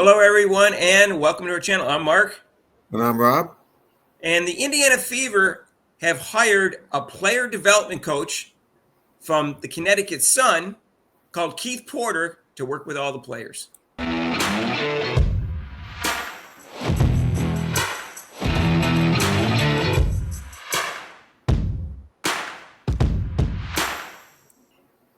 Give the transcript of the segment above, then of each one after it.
Hello, everyone, and welcome to our channel. I'm Mark. And I'm Rob. And the Indiana Fever have hired a player development coach from the Connecticut Sun called Keith Porter to work with all the players.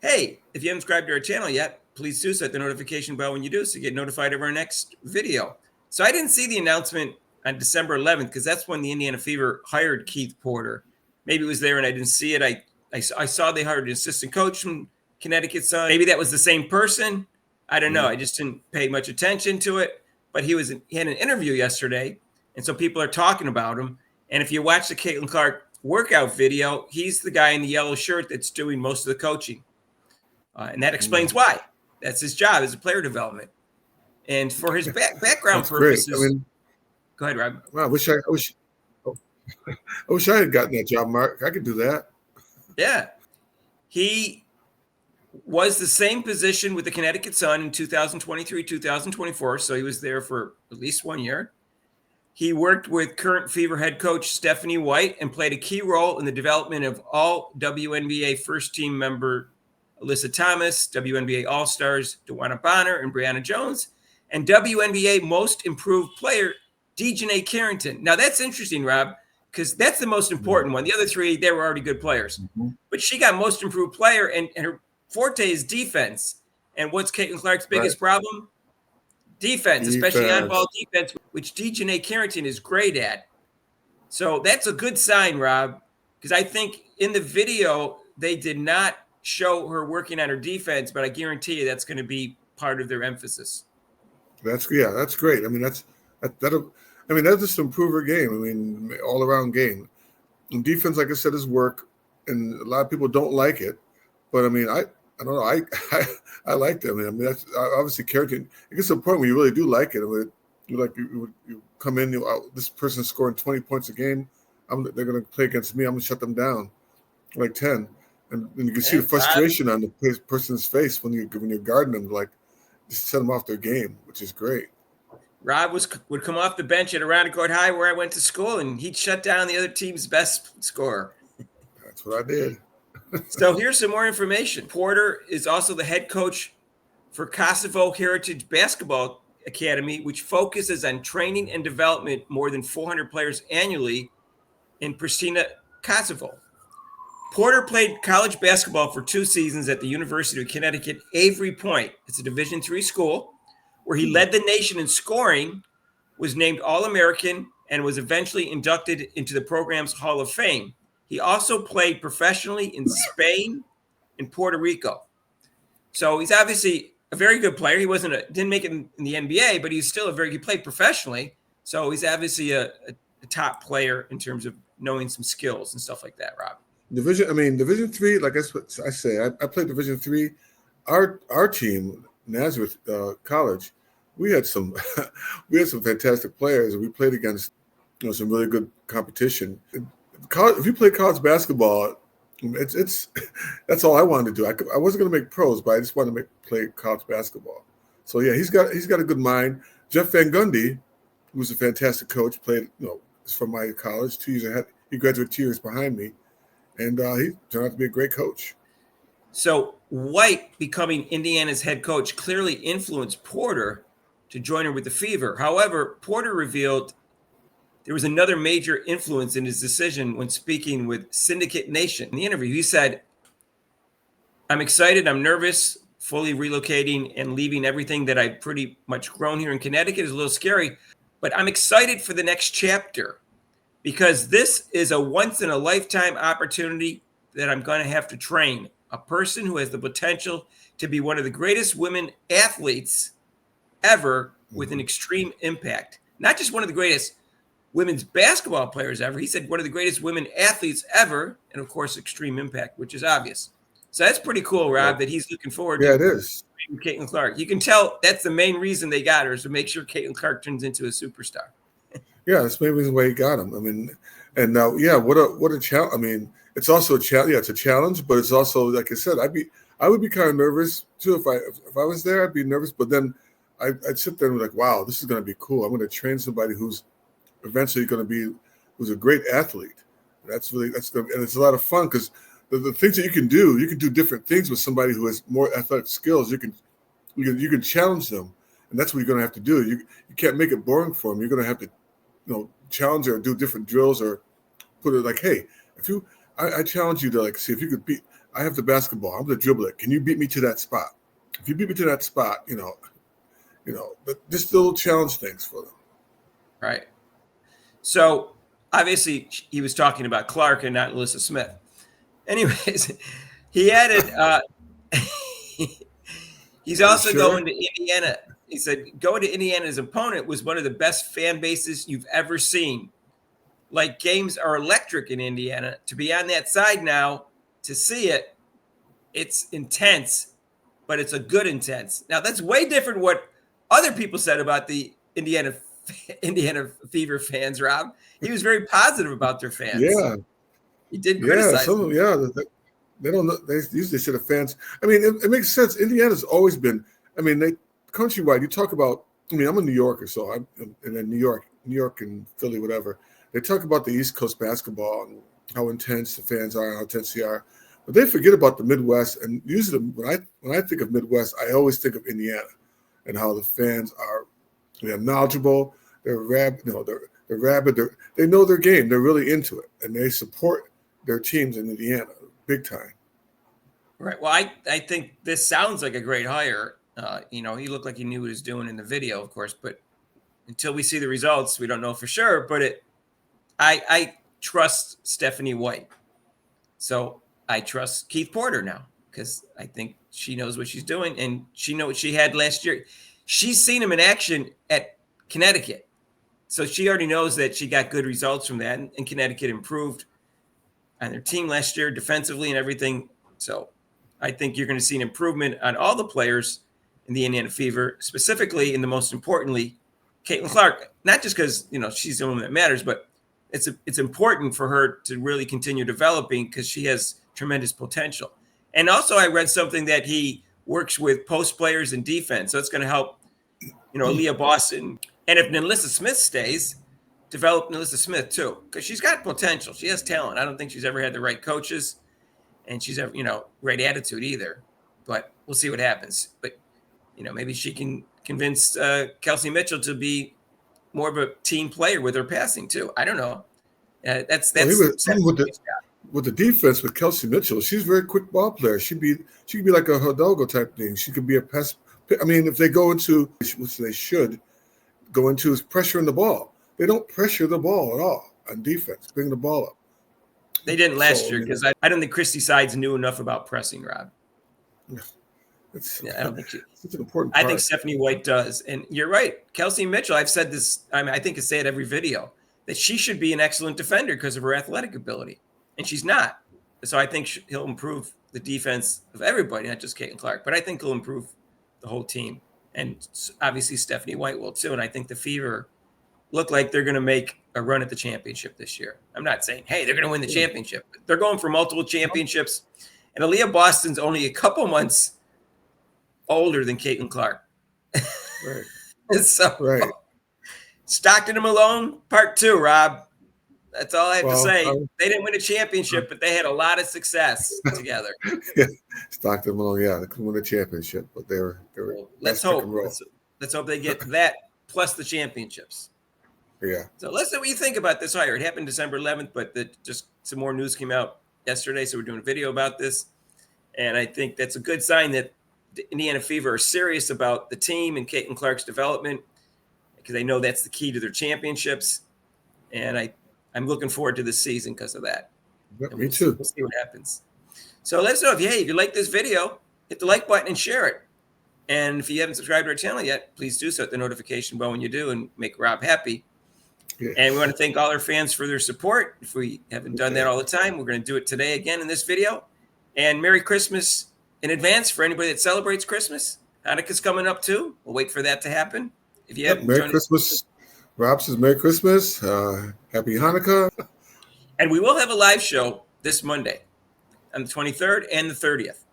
Hey, if you haven't subscribed to our channel yet, please do so. Hit the notification bell when you do so you get notified of our next video. So I didn't see the announcement on December 11th because that's when the Indiana Fever hired Keith Porter. Maybe it was there and I didn't see it. I saw they hired an assistant coach from Connecticut Sun. Maybe that was the same person. I don't know. I just didn't pay much attention to it. But he had an interview yesterday, and so people are talking about him. And if you watch the Caitlin Clark workout video, he's the guy in the yellow shirt that's doing most of the coaching. And that explains why. That's his job as a player development. And for his background purposes. I mean, go ahead, Rob. Well, I wish I had gotten that job, Mark. I could do that. Yeah. He was the same position with the Connecticut Sun in 2023, 2024. So he was there for at least 1 year. He worked with current Fever head coach Stephanie White and played a key role in the development of all WNBA first team member Alyssa Thomas, WNBA All-Stars DeWanna Bonner and Brianna Jones, and WNBA Most Improved Player Dejanay Carrington. Now that's interesting, Rob, because that's the most important one. The other three, they were already good players. But she got Most Improved Player, and her forte is defense. And what's Caitlin Clark's biggest problem? Defense, especially on-ball defense, which Dejanay Carrington is great at. So that's a good sign, Rob, because I think in the video they did not show her working on her defense, but I guarantee you that's going to be part of their emphasis. That's great. I mean, that'll just improve her game. I mean, all around game. And defense, like I said, is work, and a lot of people don't like it. But I mean, I don't know. I like them. I mean, that's obviously Carrington. It gets to a point where you really do like it. I mean, you come in, this person's scoring 20 points a game. They're going to play against me. I'm going to shut them down like 10. And you can see the frustration on the person's face when you're guarding them, like just set them off their game, which is great. Rob would come off the bench at Aronicourt High, where I went to school, and he'd shut down the other team's best scorer. That's what I did. So here's some more information. Porter is also the head coach for Kosovo Heritage Basketball Academy, which focuses on training and development more than 400 players annually in Pristina, Kosovo. Porter played college basketball for 2 seasons at the University of Connecticut, Avery Point. It's a Division III school where he led the nation in scoring, was named All-American, and was eventually inducted into the program's Hall of Fame. He also played professionally in Spain and Puerto Rico. So he's obviously a very good player. He didn't make it in the NBA, but he's still he played professionally. So he's obviously a top player in terms of knowing some skills and stuff like that, Rob. Division III, like I say, I played Division III. Our team, Nazareth College, we had some fantastic players, and we played against some really good competition. If you play college basketball, it's that's all I wanted to do. I wasn't going to make pros, but I just wanted to play college basketball. So yeah, he's got a good mind. Jeff Van Gundy, who's a fantastic coach, played from my college 2 years ahead. He graduated 2 years behind me. And he turned out to be a great coach. So White becoming Indiana's head coach clearly influenced Porter to join her with the Fever. However, Porter revealed there was another major influence in his decision when speaking with Syndicate Nation. In the interview, he said, "I'm excited. I'm nervous. Fully relocating and leaving everything that I've pretty much grown here in Connecticut is a little scary, but I'm excited for the next chapter. Because this is a once-in-a-lifetime opportunity that I'm going to have to train a person who has the potential to be one of the greatest women athletes ever with an extreme impact. Not just one of the greatest women's basketball players ever. He said one of the greatest women athletes ever, and, of course, extreme impact, which is obvious. So that's pretty cool, Rob, that he's looking forward to. Yeah, it is. Caitlin Clark. You can tell that's the main reason they got her, is to make sure Caitlin Clark turns into a superstar. Yeah, that's the main reason why he got him. I mean, and now, what a challenge. I mean, it's also a challenge. Yeah, it's a challenge, but it's also, like I said, I would be kind of nervous too if I was there. I'd be nervous, but then I'd sit there and be like, wow, this is going to be cool. I'm going to train somebody who's eventually going to be who's a great athlete. That's and it's a lot of fun because the things that you can do different things with somebody who has more athletic skills. You can challenge them, and that's what you're going to have to do. You can't make it boring for them. You're going to have to, challenge or do different drills or put it like, hey, I challenge you to like see if you could beat. I have the basketball. I'm going to dribble it. Can you beat me to that spot? If you beat me to that spot, just little challenge things for them. Right. So obviously he was talking about Clark and not NaLyssa Smith. Anyways, he added, he's also going to Indiana. He said, going to Indiana's opponent was one of the best fan bases you've ever seen. Like, games are electric in Indiana. To be on that side now, to see it, it's intense, but it's a good intense. Now, that's way different what other people said about the Indiana Fever fans, Rob. He was very positive about their fans. Yeah. He did criticize them. They don't know. They usually say the fans. I mean, it makes sense. Indiana's always been, countrywide, you talk about, I'm a New Yorker, so I'm in New York and Philly, whatever. They talk about the East Coast basketball and how intense the fans are and how intense they are. But they forget about the Midwest. And usually when I think of Midwest, I always think of Indiana and how the fans are, they're knowledgeable, they're rabid, they know their game. They're really into it. And they support their teams in Indiana big time. Right. Well, I think this sounds like a great hire. He looked like he knew what he was doing in the video, of course, but until we see the results, we don't know for sure. But I trust Stephanie White. So I trust Keith Porter now because I think she knows what she's doing, and she knows what she had last year. She's seen him in action at Connecticut. So she already knows that she got good results from that, and Connecticut improved on their team last year defensively and everything. So I think you're going to see an improvement on all the players in the Indiana Fever, specifically and the most importantly, Caitlin Clark, not just because, she's the one that matters, but it's important for her to really continue developing because she has tremendous potential. And also I read something that he works with post players and defense. So it's going to help, Aaliyah Boston. And if NaLyssa Smith stays, develop NaLyssa Smith too, because she's got potential. She has talent. I don't think she's ever had the right coaches and she's ever, right attitude either, but we'll see what happens. But, maybe she can convince Kelsey Mitchell to be more of a team player with her passing too. I don't know. That's with the defense with Kelsey Mitchell. She's a very quick ball player. She could be like a Hidalgo type thing. She could be a pass. If they go into, which they should go into, is pressuring the ball. They don't pressure the ball at all on defense. Bring the ball up. They didn't last year because I don't think Christy Sides knew enough about pressing, Rob. I don't think it's an important part. I think Stephanie White does. And you're right. Kelsey Mitchell, I've said this, I think I say it every video, that she should be an excellent defender because of her athletic ability. And she's not. So I think he'll improve the defense of everybody, not just Caitlin Clark, but I think he'll improve the whole team. And obviously Stephanie White will too. And I think the Fever look like they're going to make a run at the championship this year. I'm not saying, hey, they're going to win the championship. But they're going for multiple championships. And Aaliyah Boston's only a couple months older than Caitlin Clark. Right. So, Stockton and Malone, part 2, Rob. That's all I have to say. They didn't win a championship, but they had a lot of success together. Yeah, Stockton and Malone, they couldn't win a championship, but they were. Let's hope. Let's hope they get that plus the championships. Yeah. So let's know what you think about this hire. It happened December 11th, but just some more news came out yesterday, so we're doing a video about this. And I think that's a good sign that the Indiana Fever are serious about the team and Caitlin Clark's development because they know that's the key to their championships. And I'm looking forward to this season because of that. Yeah, me too. We'll see what happens. So let us know if you like this video, hit the like button and share it. And if you haven't subscribed to our channel yet, please do so. Hit the notification bell when you do and make Rob happy. Yeah. And we want to thank all our fans for their support. If we haven't done that all the time, we're going to do it today again in this video. And Merry Christmas in advance for anybody that celebrates Christmas. Hanukkah's coming up too. We'll wait for that to happen. If you haven't, Merry Christmas. Rob says Merry Christmas. Happy Hanukkah. And we will have a live show this Monday on the 23rd and the 30th.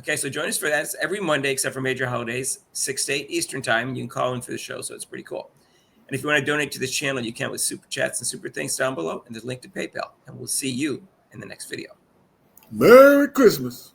Okay, so join us for that. It's every Monday except for major holidays, 6 to 8 Eastern time. You can call in for the show, so it's pretty cool. And if you want to donate to this channel, you can with super chats and super thanks down below, and there's a link to PayPal. And we'll see you in the next video. Merry Christmas.